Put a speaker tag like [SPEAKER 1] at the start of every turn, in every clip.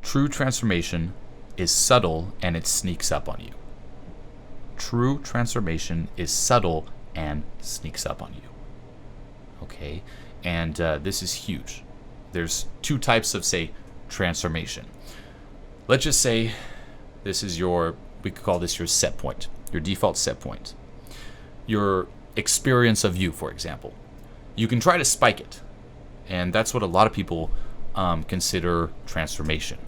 [SPEAKER 1] True transformation is subtle and it sneaks up on you. True transformation is subtle and sneaks up on you. Okay? And this is huge. There's two types of, say, transformation. Let's just say this is we could call this your set point, your default set point. Your experience of you, for example. You can try to spike it. And that's what a lot of people consider transformation.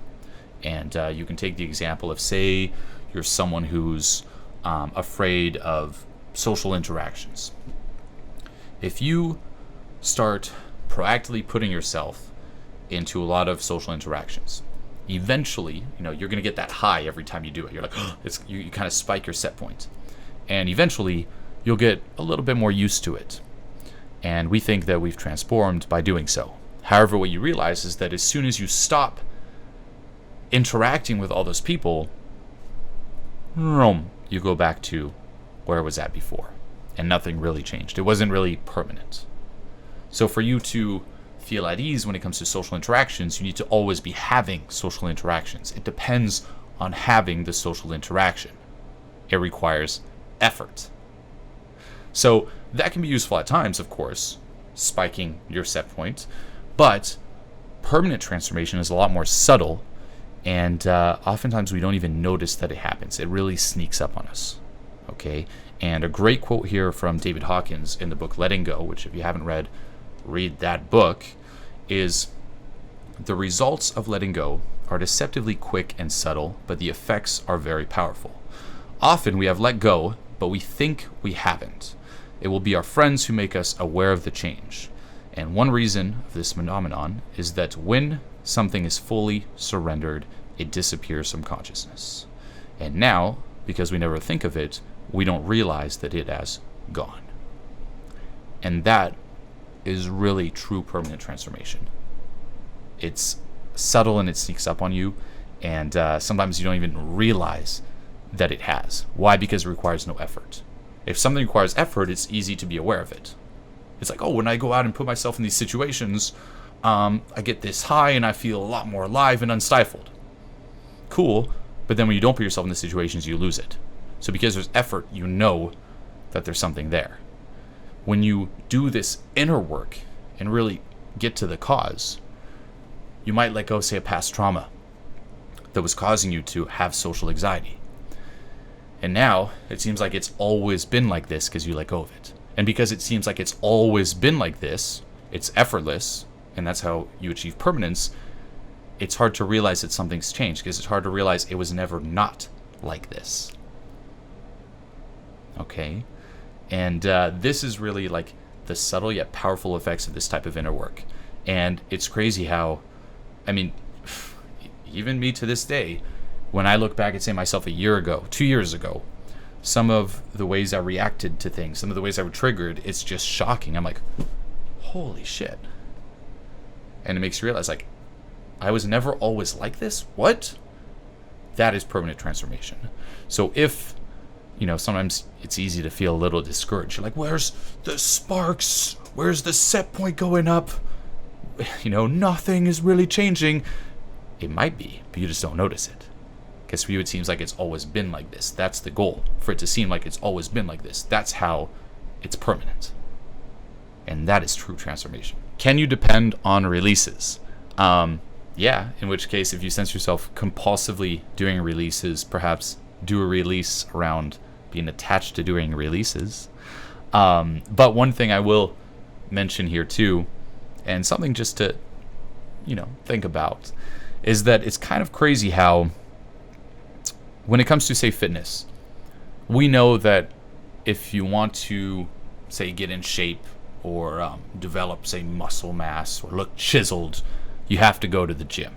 [SPEAKER 1] And you can take the example of, say, you're someone who's afraid of social interactions. If you start proactively putting yourself into a lot of social interactions, eventually, you're going to get that high every time you do it. You're like, you kind of spike your set point. And eventually, you'll get a little bit more used to it. And we think that we've transformed by doing so. However, what you realize is that as soon as you stop interacting with all those people, you go back to where it was at before. And nothing really changed. It wasn't really permanent. So for you to feel at ease when it comes to social interactions, you need to always be having social interactions. It depends on having the social interaction. It requires effort. So that can be useful at times, of course, spiking your set point. But permanent transformation is a lot more subtle, and oftentimes we don't even notice that it happens. It really sneaks up on us. Okay? And a great quote here from David Hawkins in the book Letting Go, which if you haven't read, read that book, is the results of letting go are deceptively quick and subtle, but the effects are very powerful. Often we have let go, but we think we haven't. It will be our friends who make us aware of the change. And one reason of this phenomenon is that when something is fully surrendered, it disappears from consciousness. And now, because we never think of it, we don't realize that it has gone. And that is really true permanent transformation. It's subtle and it sneaks up on you, and sometimes you don't even realize that it has. Why? Because it requires no effort. If something requires effort, it's easy to be aware of it. It's like, when I go out and put myself in these situations, I get this high and I feel a lot more alive and unstifled. Cool, but then when you don't put yourself in the situations, you lose it. So because there's effort, you know that there's something there. When you do this inner work and really get to the cause, you might let go, say, a past trauma that was causing you to have social anxiety. And now it seems like it's always been like this because you let go of it. And because it seems like it's always been like this, it's effortless, and that's how you achieve permanence, it's hard to realize that something's changed because it's hard to realize it was never not like this. Okay? And this is really like the subtle yet powerful effects of this type of inner work. And it's crazy how, even me to this day, when I look back at, say, myself a year ago, 2 years ago, some of the ways I reacted to things, some of the ways I were triggered, it's just shocking. I'm like, holy shit. And it makes you realize, like, I was never always like this? What? That is permanent transformation. So if, sometimes it's easy to feel a little discouraged. You're like, where's the sparks? Where's the set point going up? Nothing is really changing. It might be, but you just don't notice it. Because for you, it seems like it's always been like this. That's the goal, for it to seem like it's always been like this. That's how it's permanent. And that is true transformation. Can you depend on releases? Yeah, in which case, if you sense yourself compulsively doing releases, perhaps do a release around being attached to doing releases. But one thing I will mention here too, and something just to, think about, is that it's kind of crazy how, when it comes to, say, fitness, we know that if you want to, say, get in shape or develop, say, muscle mass or look chiseled, you have to go to the gym,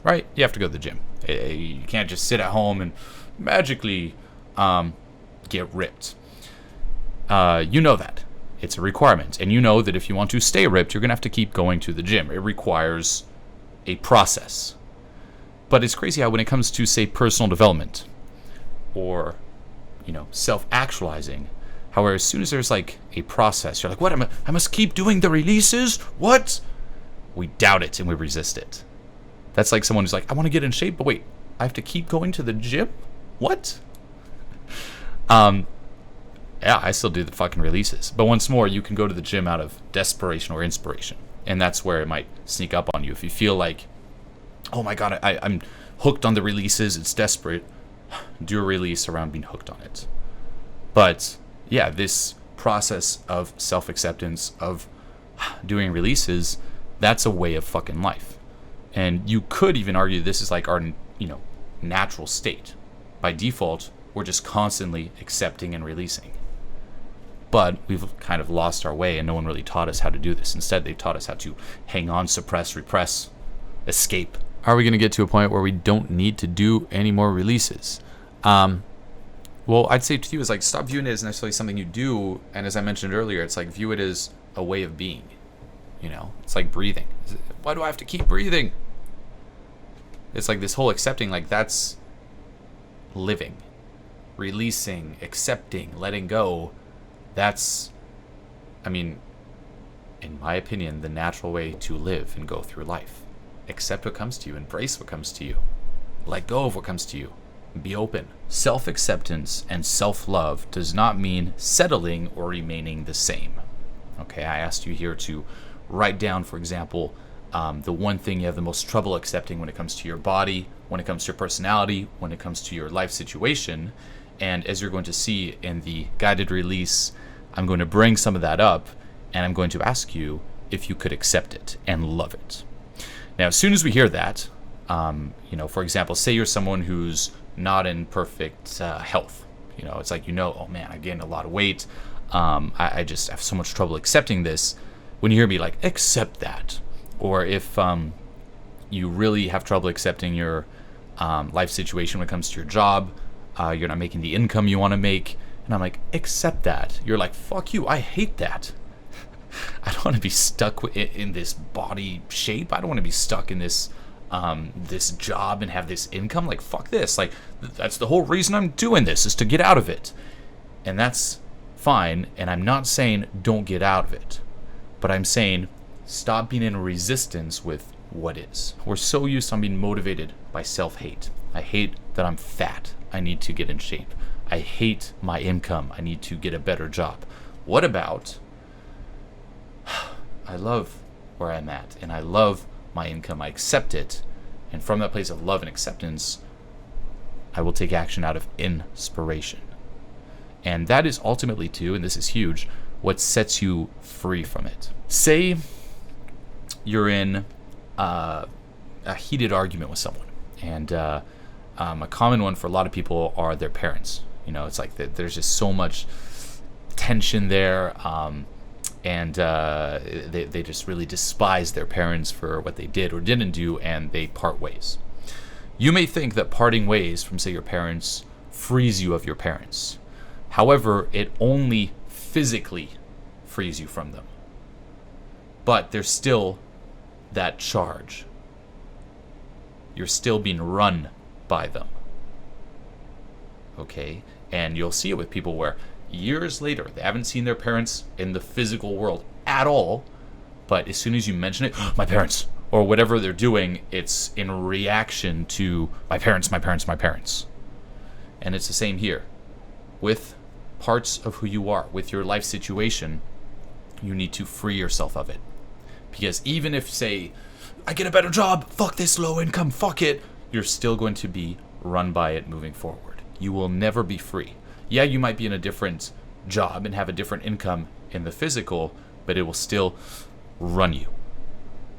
[SPEAKER 1] right? You have to go to the gym. You can't just sit at home and magically get ripped. You know that. It's a requirement. And you know that if you want to stay ripped, you're going to have to keep going to the gym. It requires a process. But it's crazy how when it comes to, say, personal development or, self-actualizing, however, as soon as there's like a process, you're like, what? I must keep doing the releases? What? We doubt it and we resist it. That's like someone who's like, I want to get in shape, but wait, I have to keep going to the gym? What? Yeah, I still do the fucking releases. But once more, you can go to the gym out of desperation or inspiration. And that's where it might sneak up on you. If you feel like, oh my God, I'm hooked on the releases, it's desperate, do a release around being hooked on it. But yeah, this process of self-acceptance, of doing releases, that's a way of fucking life. And you could even argue this is like our, natural state. By default, we're just constantly accepting and releasing. But we've kind of lost our way, and no one really taught us how to do this. Instead, they taught us how to hang on, suppress, repress, escape. Are we going to get to a point where we don't need to do any more releases? Well, I'd say to you is like, stop viewing it as necessarily something you do. And as I mentioned earlier, it's like, view it as a way of being. It's like breathing. Why do I have to keep breathing? It's like this whole accepting, like that's living, releasing, accepting, letting go. That's, in my opinion, the natural way to live and go through life. Accept what comes to you, embrace what comes to you, let go of what comes to you, be open. Self-acceptance and self-love does not mean settling or remaining the same. Okay, I asked you here to write down, for example, the one thing you have the most trouble accepting when it comes to your body, when it comes to your personality, when it comes to your life situation. And as you're going to see in the guided release, I'm going to bring some of that up, and I'm going to ask you if you could accept it and love it. Now, as soon as we hear that, for example, say you're someone who's not in perfect health. It's like, oh man, I gained a lot of weight. I just have so much trouble accepting this. When you hear me like, accept that. Or if you really have trouble accepting your life situation when it comes to your job, you're not making the income you want to make, and I'm like, accept that. You're like, fuck you, I hate that. I don't want to be stuck in this body shape. I don't want to be stuck in this this job and have this income. Like, fuck this. Like, that's the whole reason I'm doing this, is to get out of it. And that's fine, and I'm not saying don't get out of it, but I'm saying stop being in resistance with what is. We're so used to being motivated by self-hate. I hate that I'm fat. I need to get in shape. I hate my income. I need to get a better job. What about, I love where I'm at, and I love my income. I accept it. And from that place of love and acceptance, I will take action out of inspiration. And that is ultimately too, and this is huge, what sets you free from it. Say you're in a heated argument with someone, and a common one for a lot of people are their parents. It's like there's just so much tension there, and they just really despise their parents for what they did or didn't do, and they part ways. You may think that parting ways from, say, your parents frees you of your parents. However, it only physically frees you from them. But there's still that charge. You're still being run by them. Okay? And you'll see it with people where years later, they haven't seen their parents in the physical world at all, but as soon as you mention it, my parents, or whatever they're doing, it's in reaction to my parents, my parents, my parents. And it's the same here. With parts of who you are, with your life situation, you need to free yourself of it. Because even if, say, I get a better job, fuck this low income, fuck it, you're still going to be run by it moving forward. You will never be free. Yeah, you might be in a different job and have a different income in the physical, but it will still run you.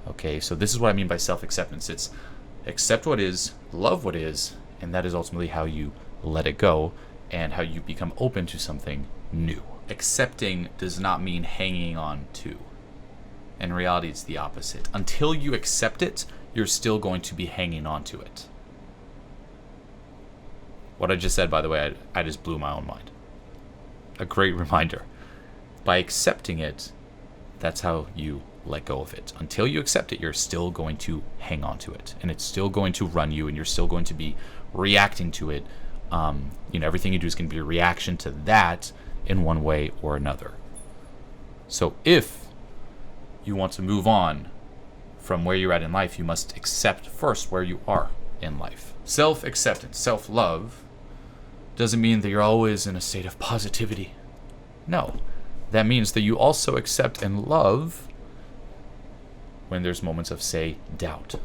[SPEAKER 1] Okay, so this is what I mean by self-acceptance. It's accept what is, love what is, and that is ultimately how you let it go and how you become open to something new. Accepting does not mean hanging on to. In reality, it's the opposite. Until you accept it, you're still going to be hanging on to it. What I just said, by the way, I just blew my own mind. A great reminder. By accepting it, that's how you let go of it. Until you accept it, you're still going to hang on to it. And it's still going to run you, and you're still going to be reacting to it. Everything you do is going to be a reaction to that in one way or another. So if you want to move on from where you're at in life, you must accept first where you are in life. Self-acceptance, self-love, doesn't mean that you're always in a state of positivity. No. That means that you also accept and love when there's moments of, say, doubt,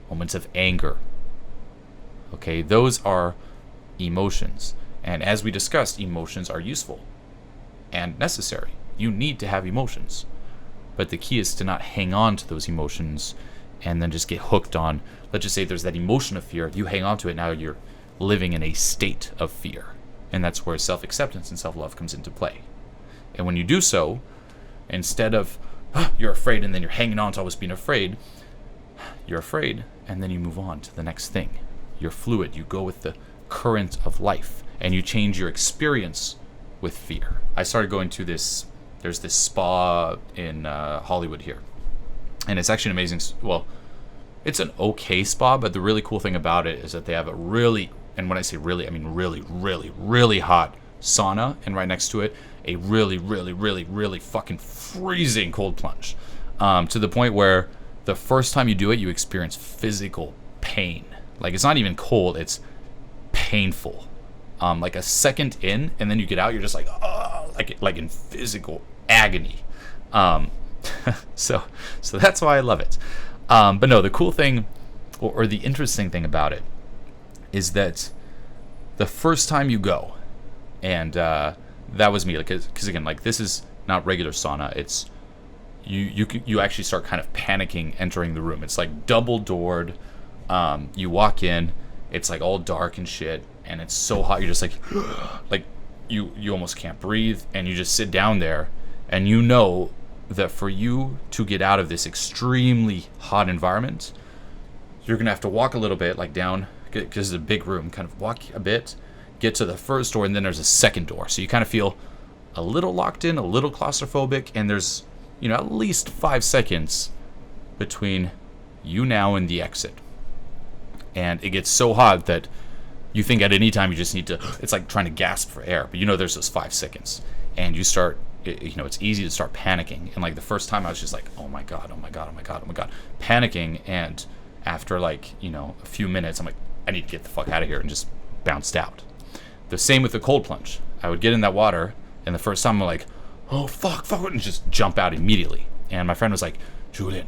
[SPEAKER 1] moments of anger. Okay, those are emotions. And as we discussed, emotions are useful and necessary. You need to have emotions. But the key is to not hang on to those emotions and then just get hooked on, let's just say there's that emotion of fear. If you hang on to it, now you're living in a state of fear. And that's where self-acceptance and self-love comes into play. And when you do so, instead of you're afraid and then you're hanging on to always being afraid, you're afraid and then you move on to the next thing. You're fluid. You go with the current of life and you change your experience with fear. I started going to there's this spa in Hollywood here. And it's actually an amazing, well, it's an okay spa, but the really cool thing about it is that they have a really, and when I say really, I mean really, really, really hot sauna, and right next to it, a really, really, really, really fucking freezing cold plunge. To the point where the first time you do it, you experience physical pain. Like, it's not even cold, it's painful. Like a second in, and then you get out, you're just like, like in physical agony. So that's why I love it. But no, the cool thing, or the interesting thing about it, is that the first time you go, and that was me, because again, like, this is not regular sauna. It's you actually start kind of panicking entering the room. It's like double doored. You walk in, it's like all dark and shit, and it's so hot. You're just like you almost can't breathe, and you just sit down there, and you know that for you to get out of this extremely hot environment, you're gonna have to walk a little bit, like down, because it's a big room, kind of walk a bit, get to the first door, and then there's a second door. So you kind of feel a little locked in, a little claustrophobic, and there's, at least 5 seconds between you now and the exit. And it gets so hot that you think at any time you just need to, it's like trying to gasp for air, but there's those 5 seconds, and you start, it's easy to start panicking. And like the first time I was just like, oh my god, panicking. And after like, a few minutes, I'm like, I need to get the fuck out of here, and just bounced out. The same with the cold plunge. I would get in that water, and the first time I'm like, oh fuck, and just jump out immediately. And my friend was like, Julian,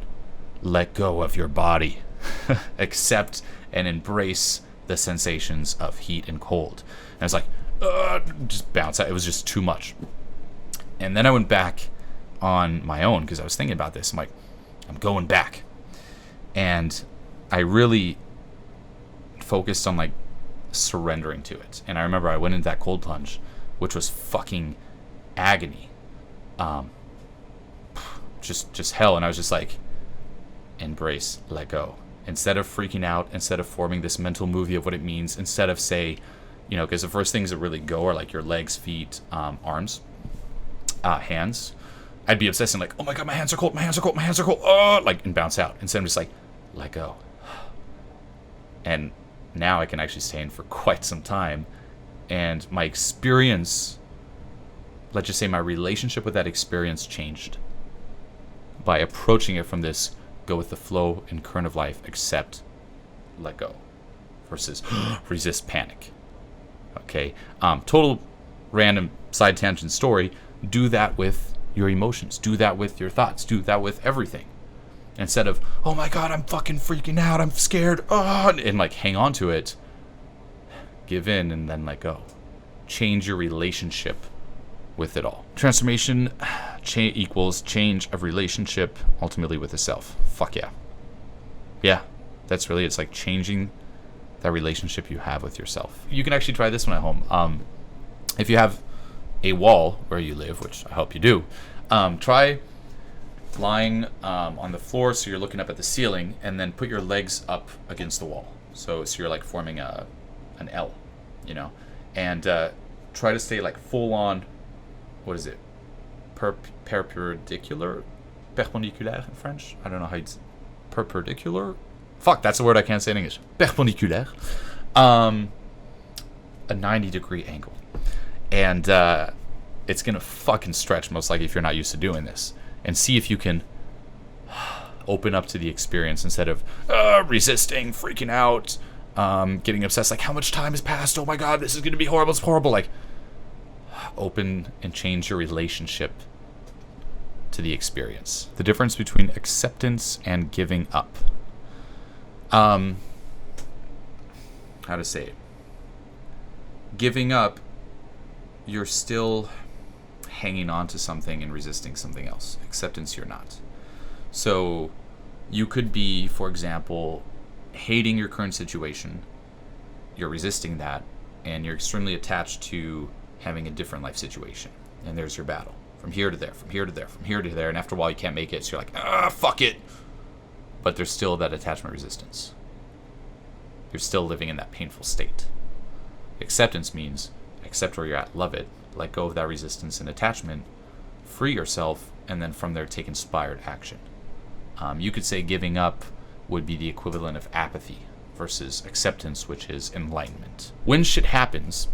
[SPEAKER 1] let go of your body. Accept and embrace the sensations of heat and cold. And I was like, just bounce out. It was just too much. And then I went back on my own because I was thinking about this. I'm like, I'm going back. And I really focused on like surrendering to it. And I remember I went into that cold plunge, which was fucking agony. Just hell. And I was just like, embrace, let go. Instead of freaking out, instead of forming this mental movie of what it means, instead of say, because the first things that really go are like your legs, feet, arms, hands. I'd be obsessing like, oh my god, my hands are cold, and bounce out. Instead I'm just like, let go. And now I can actually stay in for quite some time. And my experience, let's just say my relationship with that experience changed by approaching it from this go with the flow and current of life, accept, let go, versus resist, panic. Okay, total random side tangent story. Do that with your emotions. Do that with your thoughts. Do that with everything. Instead of, oh my god, I'm fucking freaking out, I'm scared, and like hang on to it, give in and then let go. Change your relationship with it all. Transformation equals change of relationship ultimately with the self. Fuck yeah. Yeah, that's really, it's like changing that relationship you have with yourself. You can actually try this one at home. If you have a wall where you live, which I hope you do, try lying on the floor so you're looking up at the ceiling, and then put your legs up against the wall. So you're like forming an L, and try to stay like full on, what is it? Perpendicular in French? I don't know how you'd... Perpendicular? Fuck, that's a word I can't say in English. Perpendicular. A 90-degree angle. And it's going to fucking stretch, most likely, if you're not used to doing this. And see if you can Open up to the experience instead of resisting, freaking out, getting obsessed. Like, how much time has passed? Oh my God, this is going to be horrible. It's horrible. Like, open and change your relationship to the experience. The difference between acceptance and giving up. How to say it? Giving up, you're still hanging on to something and resisting something else. Acceptance, you're not. So you could be, for example, hating your current situation. You're resisting that, and you're extremely attached to having a different life situation. And there's your battle. From here to there, from here to there, from here to there. And after a while, you can't make it, so you're like, fuck it. But there's still that attachment resistance. You're still living in that painful state. Acceptance means accept where you're at, love it, let go of that resistance and attachment, free yourself, and then from there take inspired action. You could say giving up would be the equivalent of apathy versus acceptance, which is enlightenment. When shit happens,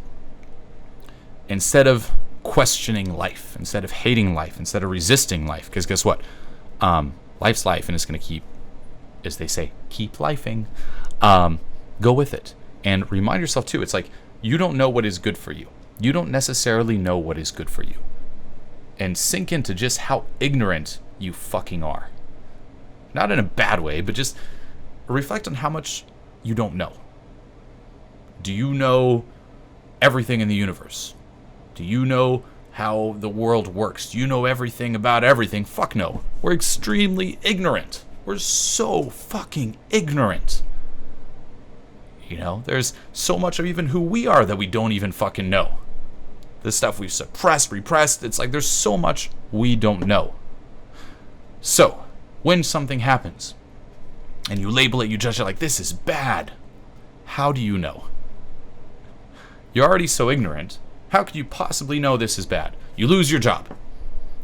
[SPEAKER 1] instead of questioning life, instead of hating life, instead of resisting life, because guess what? Life's life, and it's going to keep, as they say, keep lifing. Go with it. And remind yourself, too, it's like you don't know what is good for you. You don't necessarily know what is good for you. And sink into just how ignorant you fucking are. Not in a bad way, but just reflect on how much you don't know. Do you know everything in the universe? Do you know how the world works? Do you know everything about everything? Fuck no. We're extremely ignorant. We're so fucking ignorant. You know, there's so much of even who we are that we don't even fucking know. The stuff we've suppressed, repressed, it's like there's so much we don't know. So, when something happens, and you label it, you judge it like, this is bad, how do you know? You're already so ignorant. How could you possibly know this is bad? You lose your job.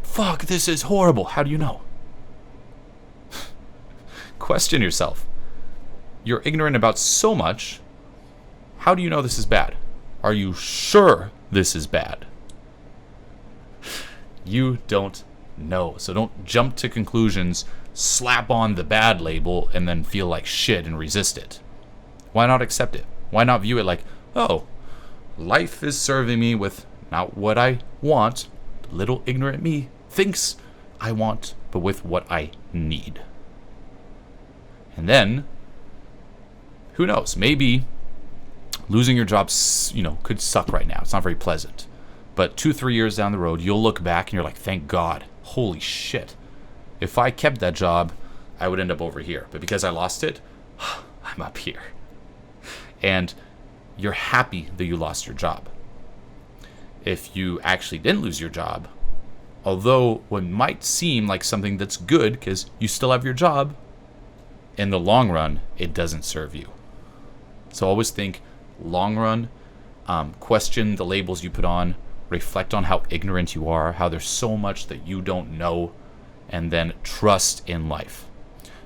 [SPEAKER 1] Fuck, this is horrible. How do you know? Question yourself. You're ignorant about so much. How do you know this is bad? Are you sure this is bad? You don't know. So don't jump to conclusions, slap on the bad label, and then feel like shit and resist it. Why not accept it? Why not view it like, oh, life is serving me with not what I want. Little ignorant me thinks I want, but with what I need. And then, who knows? Maybe losing your job, could suck right now. It's not very pleasant. But 2-3 years down the road, you'll look back and you're like, thank God. Holy shit. If I kept that job, I would end up over here. But because I lost it, I'm up here. And you're happy that you lost your job. If you actually didn't lose your job, although what might seem like something that's good because you still have your job, in the long run, it doesn't serve you. So always think long run, question the labels you put on, reflect on how ignorant you are, how there's so much that you don't know, and then trust in life.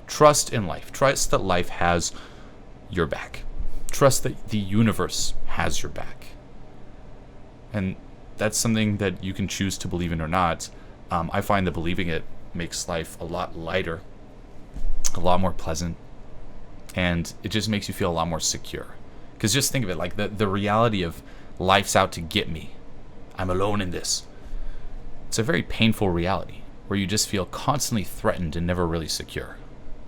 [SPEAKER 1] Trust in life. Trust that life has your back. Trust that the universe has your back. And that's something that you can choose to believe in or not. I find that believing it makes life a lot lighter, a lot more pleasant, and it just makes you feel a lot more secure. Because just think of it, like the reality of life's out to get me. I'm alone in this. It's a very painful reality where you just feel constantly threatened and never really secure.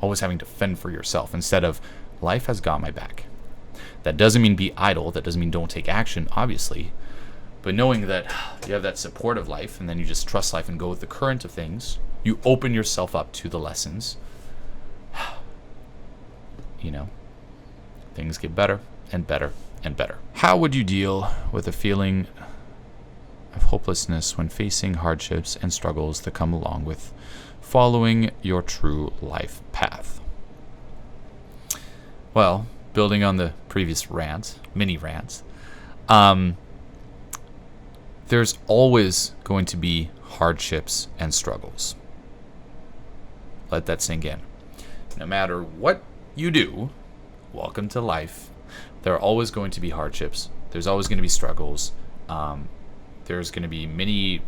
[SPEAKER 1] Always having to fend for yourself instead of life has got my back. That doesn't mean be idle. That doesn't mean don't take action, obviously. But knowing that you have that support of life and then you just trust life and go with the current of things, you open yourself up to the lessons. Things get better and better and better. How would you deal with a feeling of hopelessness when facing hardships and struggles that come along with following your true life path? Well, building on the previous mini rant, there's always going to be hardships and struggles. Let that sink in. No matter what you do, welcome to life. There are always going to be hardships. There's always going to be struggles. There's going to be many,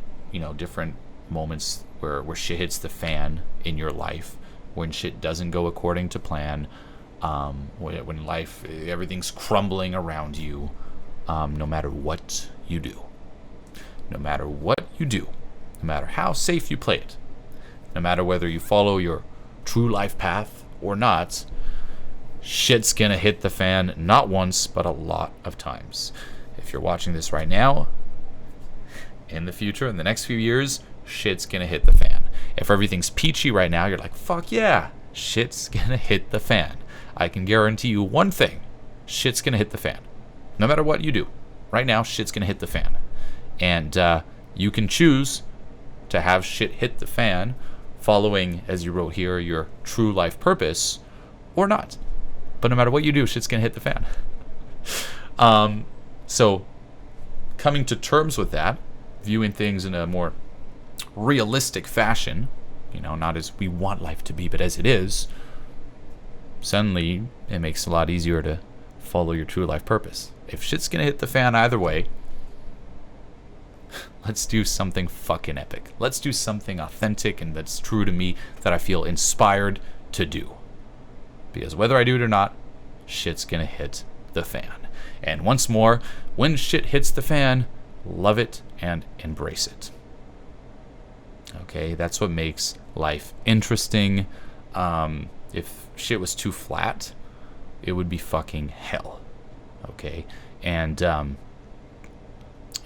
[SPEAKER 1] different moments where shit hits the fan in your life. when shit doesn't go according to plan, when life, everything's crumbling around you, no matter what you do. No matter what you do, no matter how safe you play it, no matter whether you follow your true life path or not, shit's gonna hit the fan not once, but a lot of times. If you're watching this right now, in the future, in the next few years, shit's gonna hit the fan. If everything's peachy right now, you're like, fuck yeah, shit's gonna hit the fan. I can guarantee you one thing, shit's gonna hit the fan. No matter what you do, right now, shit's gonna hit the fan. And you can choose to have shit hit the fan, following, as you wrote here, your true life purpose, or not. But no matter what you do, shit's gonna hit the fan. So coming to terms with that, viewing things in a more realistic fashion, not as we want life to be, but as it is, suddenly it makes it a lot easier to follow your true life purpose. If shit's gonna hit the fan either way, let's do something fucking epic. Let's do something authentic and that's true to me, that I feel inspired to do. Because whether I do it or not, shit's gonna hit the fan. And once more, when shit hits the fan, love it and embrace it. Okay, that's what makes life interesting. If shit was too flat, it would be fucking hell. Okay, and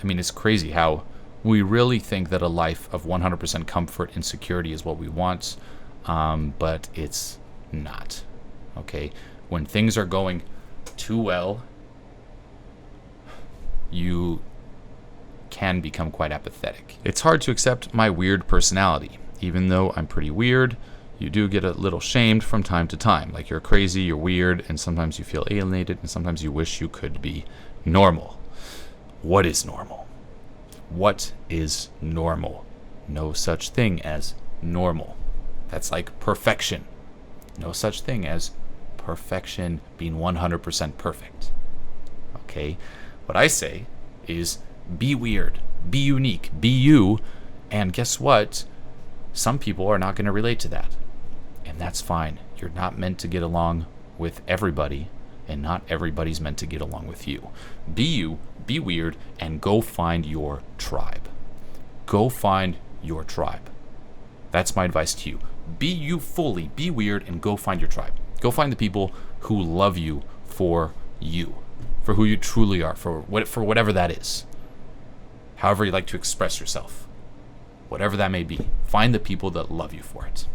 [SPEAKER 1] it's crazy how we really think that a life of 100% comfort and security is what we want, but it's not. Okay, when things are going too well, you can become quite apathetic. It's hard to accept my weird personality. Even though I'm pretty weird, you do get a little shamed from time to time. Like, you're crazy, you're weird, and sometimes you feel alienated, and sometimes you wish you could be normal. What is normal? What is normal? No such thing as normal. That's like perfection. No such thing as perfection, being 100% perfect. Okay? What I say is be weird, be unique, be you, and guess what? Some people are not going to relate to that. And that's fine. You're not meant to get along with everybody, and not everybody's meant to get along with you. Be you, be weird, and go find your tribe. Go find your tribe. That's my advice to you. Be you fully, be weird, and go find your tribe. Go find the people who love you, for who you truly are, for whatever that is. However you like to express yourself. Whatever that may be. Find the people that love you for it.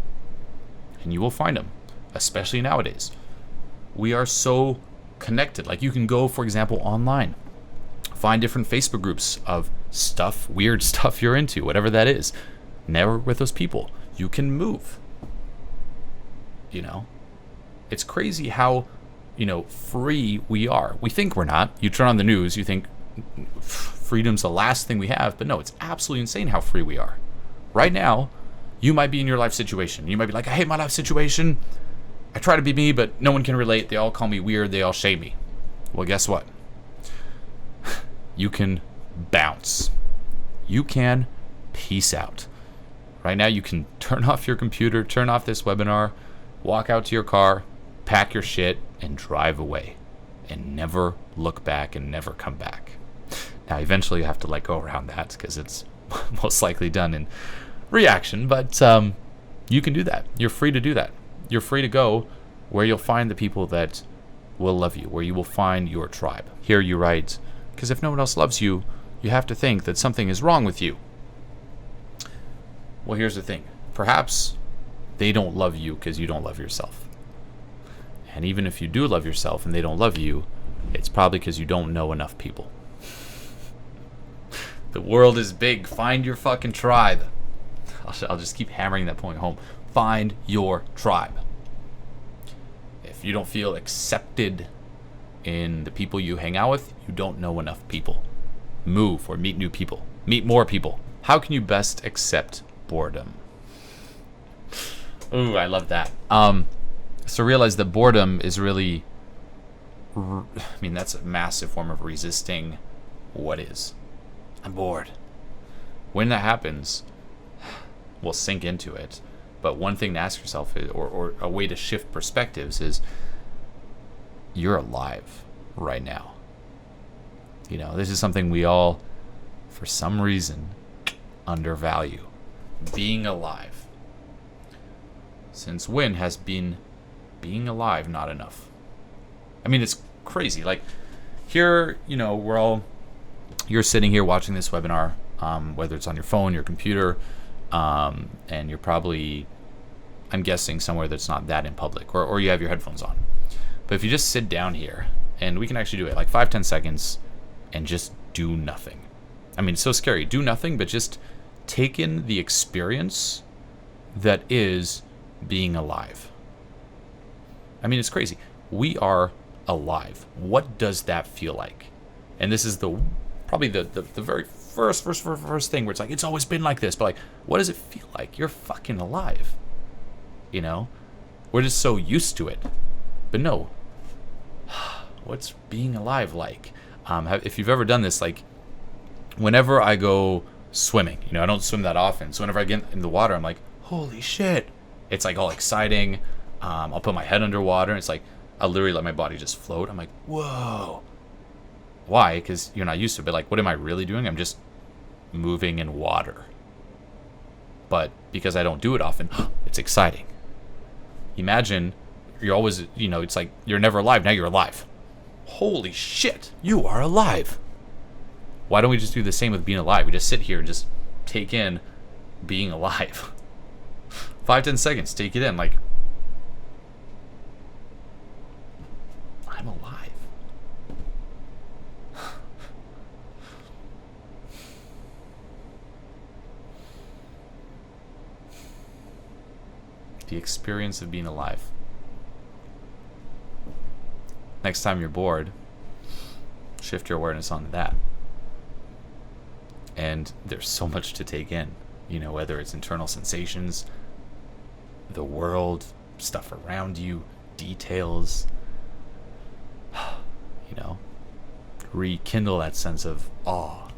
[SPEAKER 1] And you will find them, especially nowadays. We are so connected. Like, you can go, for example, online. Find different Facebook groups of stuff, weird stuff you're into, whatever that is. Network with those people. You can move. It's crazy how, free we are. We think we're not. You turn on the news, you think freedom's the last thing we have, but no, it's absolutely insane how free we are. Right now, you might be in your life situation. You might be like, I hate my life situation. I try to be me, but no one can relate. They all call me weird. They all shame me. Well, guess what? You can bounce. You can peace out. Right now, you can turn off your computer, turn off this webinar, walk out to your car, pack your shit, and drive away. And never look back and never come back. Now, eventually you have to go around that because it's most likely done in reaction, but you can do that. You're free to do that. You're free to go where you'll find the people that will love you, where you will find your tribe. Here you write, because if no one else loves you, you have to think that something is wrong with you. Well, here's the thing. Perhaps they don't love you because you don't love yourself. And even if you do love yourself and they don't love you, it's probably because you don't know enough people. The world is big. Find your fucking tribe. I'll just keep hammering that point home. Find your tribe. If you don't feel accepted in the people you hang out with, you don't know enough people. Move or meet new people. Meet more people. How can you best accept boredom? Ooh, I love that. So realize that boredom is really, that's a massive form of resisting what is. I'm bored. When that happens, we'll sink into it. But one thing to ask yourself is, or a way to shift perspectives is, you're alive right now. This is something we all, for some reason, undervalue. Being alive. Since when has being alive not enough? I mean, it's crazy. Like, here, you're sitting here watching this webinar, whether it's on your phone, your computer, and you're probably, I'm guessing, somewhere that's not that in public, or you have your headphones on. But if you just sit down here, and we can actually do it like 5-10 seconds, and just do nothing. I mean, it's so scary. Do nothing, but just take in the experience that is being alive. I mean, it's crazy. We are alive. What does that feel like? And this is probably the very first thing where it's like, it's always been like this, but like, what does it feel like? You're fucking alive. We're just so used to it. But no, what's being alive like? If you've ever done this, like, whenever I go swimming, I don't swim that often, so whenever I get in the water, I'm like, holy shit. It's like all exciting. I'll put my head underwater, and it's like, I'll literally let my body just float. I'm like, whoa. Why? Because you're not used to it. But like, what am I really doing? I'm just moving in water. But because I don't do it often, it's exciting. Imagine you're always, it's like you're never alive. Now you're alive. Holy shit, you are alive. Why don't we just do the same with being alive? We just sit here and just take in being alive. 5-10 seconds, take it in. Like, I'm alive. The experience of being alive. Next time you're bored, shift your awareness onto that. And there's so much to take in, whether it's internal sensations, the world, stuff around you, details, rekindle that sense of awe.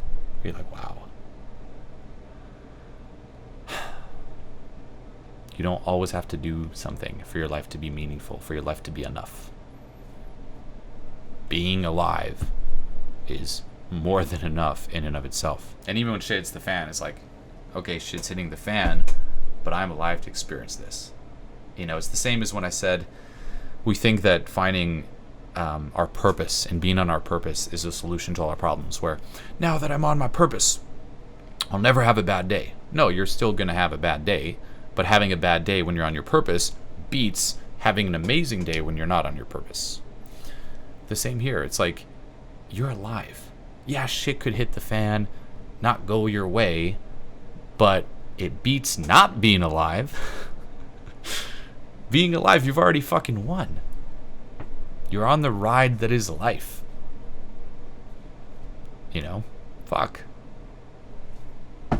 [SPEAKER 1] You're like, wow. You don't always have to do something for your life to be meaningful, for your life to be enough. Being alive is more than enough in and of itself. And even when shit hits the fan, it's like, okay, shit's hitting the fan, but I'm alive to experience this. It's the same as when I said we think that finding our purpose and being on our purpose is a solution to all our problems, where now that I'm on my purpose, I'll never have a bad day. No, you're still going to have a bad day, but having a bad day when you're on your purpose beats having an amazing day when you're not on your purpose. The same here. It's like, you're alive. Yeah, shit could hit the fan, not go your way, but it beats not being alive. Being alive, you've already fucking won. You're on the ride that is life. Fuck. I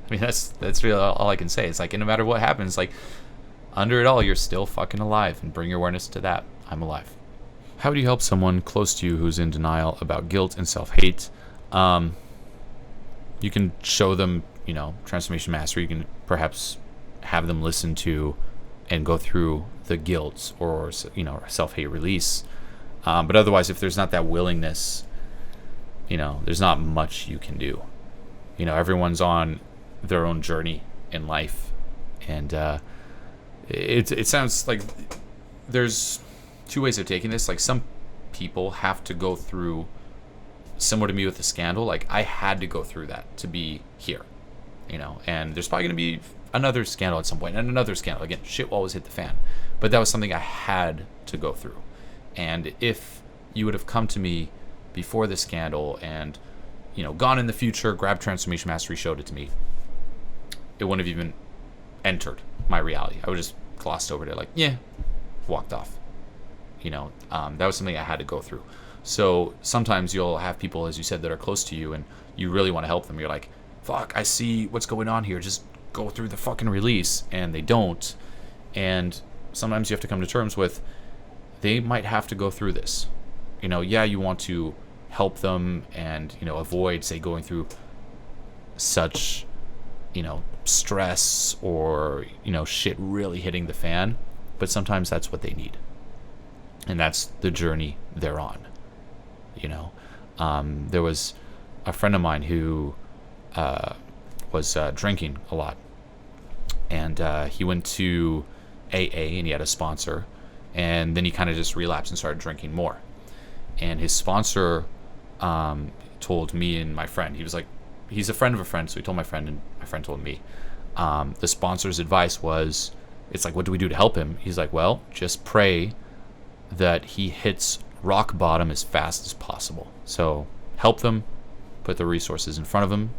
[SPEAKER 1] mean, that's really all I can say. It's like, no matter what happens, like, under it all, you're still fucking alive, and bring your awareness to that. I'm alive. How do you help someone close to you who's in denial about guilt and self-hate? You can show them, Transformation Mastery. You can perhaps have them listen to and go through the guilt or, self-hate release. But otherwise, if there's not that willingness, there's not much you can do. Everyone's on their own journey in life. And it sounds like there's two ways of taking this. Like, some people have to go through, similar to me with the scandal, like, I had to go through that to be here, and there's probably going to be another scandal at some point, and another scandal. Again, shit will always hit the fan, but that was something I had to go through. And if you would have come to me before the scandal and, gone in the future, grabbed Transformation Mastery, showed it to me, it wouldn't have even entered my reality. I would just glossed over it, like, yeah, walked off. That was something I had to go through. So sometimes you'll have people, as you said, that are close to you, and you really want to help them. You're like, fuck, I see what's going on here. Just go through the fucking release. And they don't. And sometimes you have to come to terms with, they might have to go through this. Yeah, you want to help them and, avoid, say, going through such stress or, shit really hitting the fan. But sometimes that's what they need. And that's the journey they're on. There was a friend of mine who was drinking a lot. And he went to AA and he had a sponsor. And then he kind of just relapsed and started drinking more. And his sponsor told me and my friend, he was like, he's a friend of a friend, so he told my friend, and my friend told me. The sponsor's advice was, it's like, what do we do to help him? He's like, well, just pray that he hits rock bottom as fast as possible. So help them, put the resources in front of them.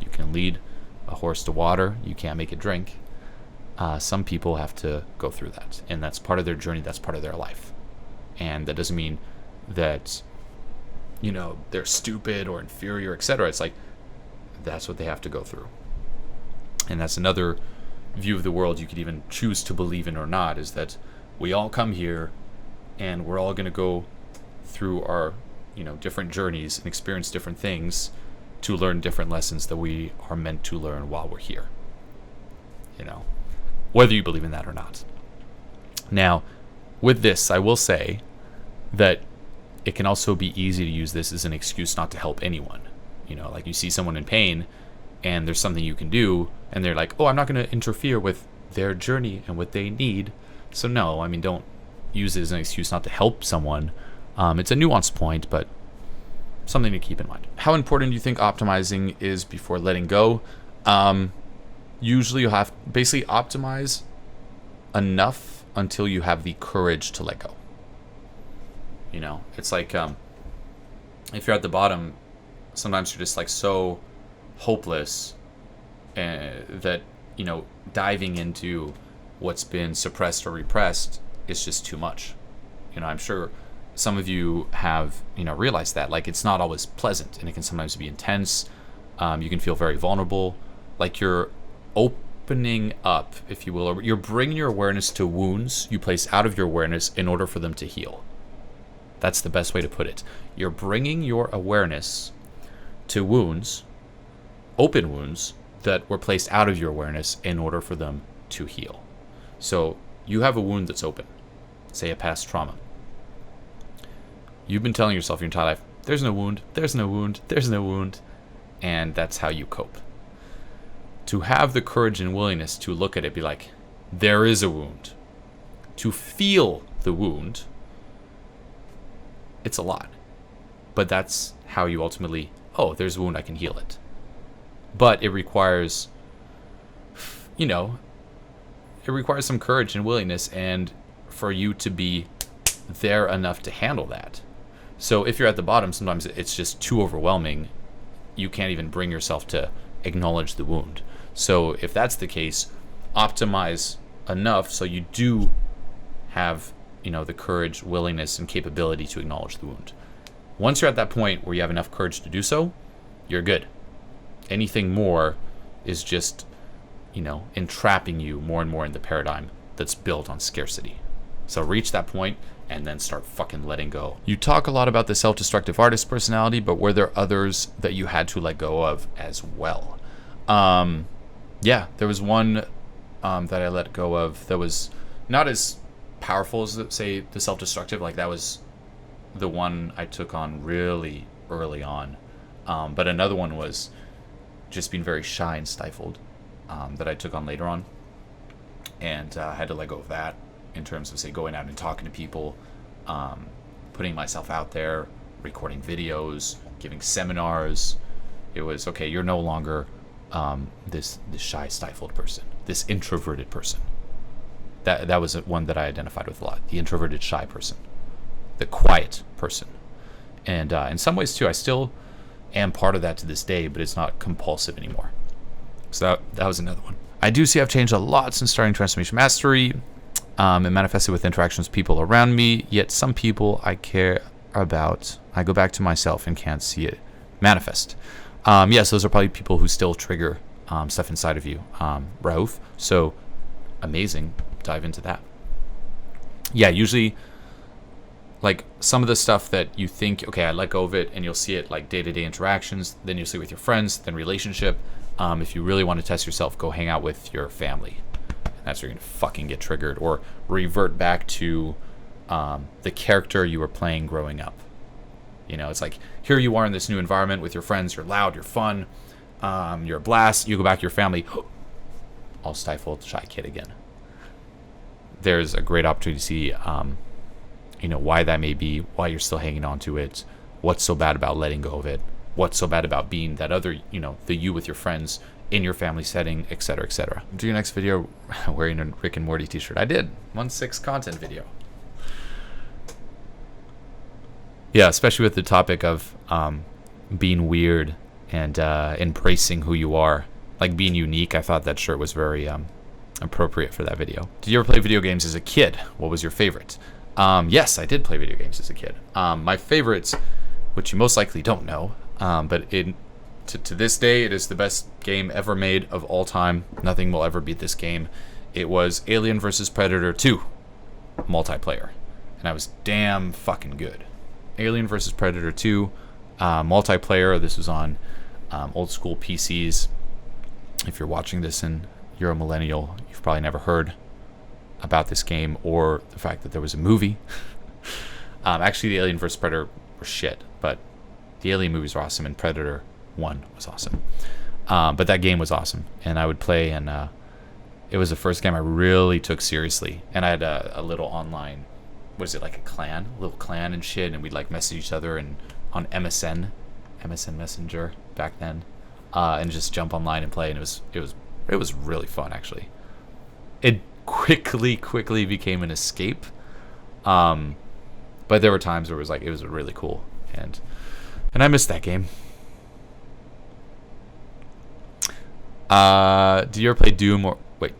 [SPEAKER 1] You can lead a horse to water, you can't make it drink. Some people have to go through that, and that's part of their journey, that's part of their life. And that doesn't mean that they're stupid or inferior, etc. It's like, that's what they have to go through. And that's another view of the world you could even choose to believe in or not, is that we all come here and we're all going to go through our different journeys and experience different things to learn different lessons that we are meant to learn while we're here, whether you believe in that or not. Now, with this, I will say that it can also be easy to use this as an excuse not to help anyone. Like you see someone in pain and there's something you can do, and they're like, oh, I'm not going to interfere with their journey and what they need. So no, don't use it as an excuse not to help someone. It's a nuanced point, but something to keep in mind. How important do you think optimizing is before letting go? Usually you'll have to basically optimize enough until you have the courage to let go. It's like if you're at the bottom, sometimes you're just like so hopeless that diving into what's been suppressed or repressed is just too much. I'm sure some of you have realized that, like, it's not always pleasant, and it can sometimes be intense. You can feel very vulnerable, like you're opening up, if you will, or you're bringing your awareness to wounds you place out of your awareness in order for them to heal. That's the best way to put it. You're bringing your awareness to wounds, open wounds, that were placed out of your awareness in order for them to heal. So you have a wound that's open, say a past trauma. You've been telling yourself your entire life, there's no wound, there's no wound, there's no wound, and that's how you cope. To have the courage and willingness to look at it, be like, there is a wound. To feel the wound, it's a lot. But that's how you ultimately, oh, there's a wound, I can heal it. But it requires, it requires some courage and willingness, and for you to be there enough to handle that. So if you're at the bottom, sometimes it's just too overwhelming. You can't even bring yourself to acknowledge the wound. So if that's the case, optimize enough so you do have, the courage, willingness, and capability to acknowledge the wound. Once you're at that point where you have enough courage to do so, you're good. Anything more is just, entrapping you more and more in the paradigm that's built on scarcity. So reach that point and then start fucking letting go. You talk a lot about the self-destructive artist personality, but were there others that you had to let go of as well? Yeah, there was one that I let go of that was not as powerful as, say, the self-destructive. Like, that was the one I took on really early on. But another one was just being very shy and stifled, that I took on later on. And I had to let go of that in terms of, say, going out and talking to people, putting myself out there, recording videos, giving seminars. It was, okay, you're no longer this shy, stifled person, this introverted person. That was one that I identified with a lot, the introverted, shy person, the quiet person. And in some ways, too, I still am part of that to this day, but it's not compulsive anymore. So that was another one. I do see I've changed a lot since starting Transformation Mastery. It manifested with interactions with people around me, yet some people I care about, I go back to myself and can't see it manifest. Yes, those are probably people who still trigger stuff inside of you, Rauf. So amazing. Dive into that. Yeah, usually like some of the stuff that you think, okay, I let go of it, and you'll see it like day-to-day interactions, then you'll see it with your friends, then relationship. If you really want to test yourself, go hang out with your family. And that's where you're gonna fucking get triggered, or revert back to the character you were playing growing up. You know, it's like, here you are in this new environment with your friends, you're loud, you're fun, you're a blast, you go back to your family, all stifled, shy kid again. There's a great opportunity to see, you know, why that may be, why you're still hanging on to it, what's so bad about letting go of it, what's so bad about being that other, you know, the you with your friends in your family setting, etc., etc. Do your next video wearing a Rick and Morty t-shirt. I did. 1/6 content video. Yeah, especially with the topic of being weird and embracing who you are, like being unique. I thought that shirt was very appropriate for that video. Did you ever play video games as a kid? What was your favorite? Yes, I did play video games as a kid. My favorites, which you most likely don't know, but to this day, it is the best game ever made of all time. Nothing will ever beat this game. It was Alien vs. Predator 2 multiplayer, and I was damn fucking good. Alien vs. Predator 2 multiplayer. This was on old school PCs. If you're watching this and you're a millennial, you've probably never heard about this game or the fact that there was a movie. Actually, the Alien vs. Predator were shit, but the Alien movies were awesome, and Predator 1 was awesome. But that game was awesome, and I would play, and it was the first game I really took seriously. And I had a little online, what is it, like a little clan and shit, and we'd like message each other and on MSN Messenger back then, and just jump online and play, and it was really fun actually. It quickly became an escape, but there were times where it was really cool, and I missed that game. Do you ever play Doom or wait?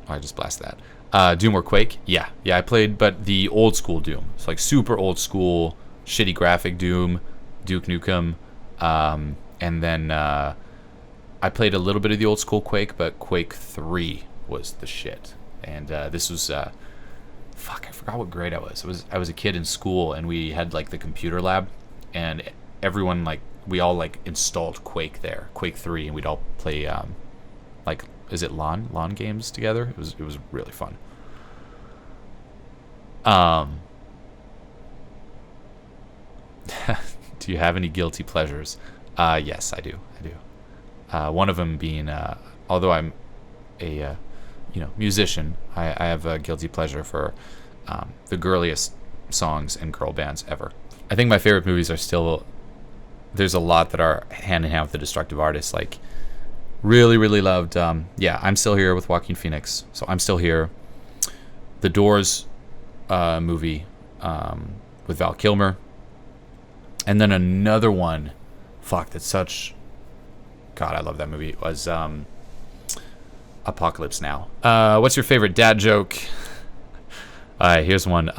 [SPEAKER 1] Oh, I just blasted that. Doom or Quake? Yeah, I played, but the old school Doom. It's like super old school, shitty graphic Doom, Duke Nukem, and then I played a little bit of the old school Quake, but Quake 3 was the shit. And this was, I forgot what grade I was. I was a kid in school, and we had like the computer lab, and everyone we all installed Quake there, Quake 3, and we'd all play is it LAN games together? It was really fun. Do you have any guilty pleasures? Yes, I do. One of them being, although I'm a musician, I have a guilty pleasure for the girliest songs and girl bands ever. I think my favorite movies are still, there's a lot that are hand in hand with the Destructive Artists. Like, really loved, I'm Still Here with Joaquin Phoenix. So I'm Still Here. The Doors movie with Val Kilmer. And then another one, that's such, God, I love that movie. It was Apocalypse Now. What's your favorite dad joke? Alright, here's one.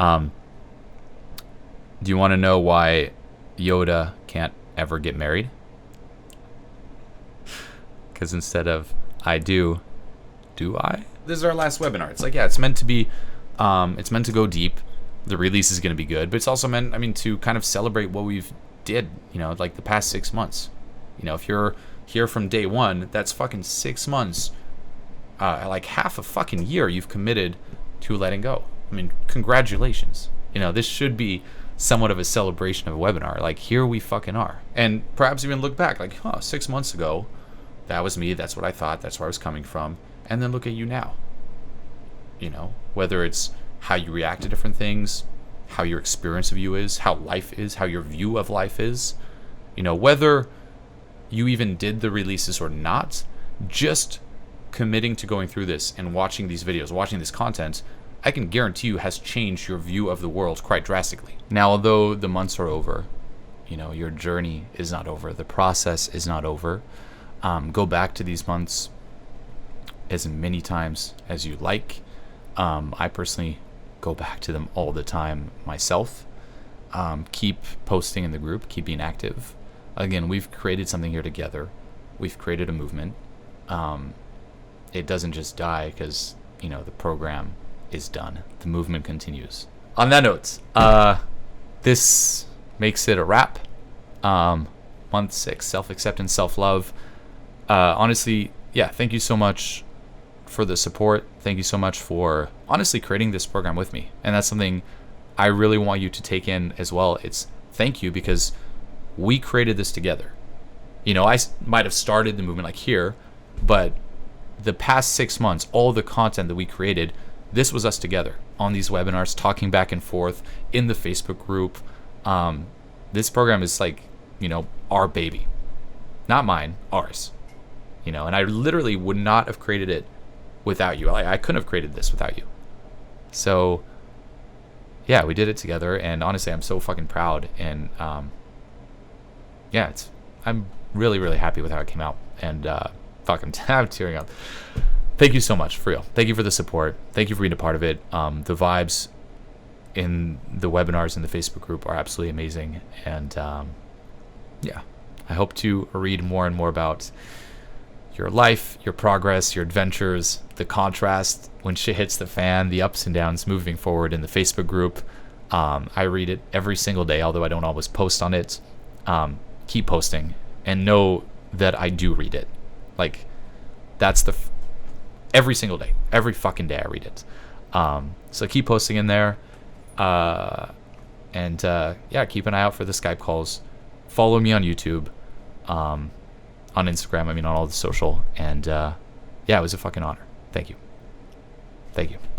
[SPEAKER 1] Do you want to know why Yoda can't ever get married? Because instead of I do I? This is our last webinar. It's it's meant to be, it's meant to go deep. The release is going to be good, but it's also meant, to kind of celebrate what we've did, like the past 6 months. If you're here from day one, that's fucking 6 months, half a fucking year you've committed to letting go. Congratulations. This should be somewhat of a celebration of a webinar. Here we fucking are. And perhaps even look back, 6 months ago, that was me, that's what I thought, that's where I was coming from. And then look at you now. Whether it's how you react to different things, how your experience of you is, how life is, how your view of life is, whether you even did the releases or not, just committing to going through this and watching these videos, watching this content, I can guarantee you has changed your view of the world quite drastically. Now, although the months are over, your journey is not over, the process is not over. Go back to these months as many times as you like. I personally go back to them all the time myself. Keep posting in the group, keep being active. Again, we've created something here together. We've created a movement. It doesn't just die because, the program is done. The movement continues. On that note, this makes it a wrap. Month 6, self-acceptance, self-love. Honestly, yeah, thank you so much for the support. Thank you so much for honestly creating this program with me. And that's something I really want you to take in as well. It's thank you, because we created this together. You know, I might have started the movement like here, but the past 6 months, all the content that we created, this was us together on these webinars, talking back and forth in the Facebook group. This program is like, you know, our baby, not mine, ours. You know, and I literally would not have created it without you. I couldn't have created this without you. So yeah, we did it together, and honestly, I'm so fucking proud. And yeah, I'm really, really happy with how it came out. And I'm tearing up. Thank you so much, for real. Thank you for the support. Thank you for being a part of it. The vibes in the webinars in the Facebook group are absolutely amazing. And yeah, I hope to read more and more about your life, your progress, your adventures, the contrast when shit hits the fan, the ups and downs moving forward in the Facebook group. I read it every single day, although I don't always post on it. Keep posting and know that I do read it. Like, that's every single day, every fucking day I read it. So keep posting in there. And yeah, keep an eye out for the Skype calls. Follow me on YouTube, on Instagram, on all the social. And yeah, it was a fucking honor. Thank you. Thank you.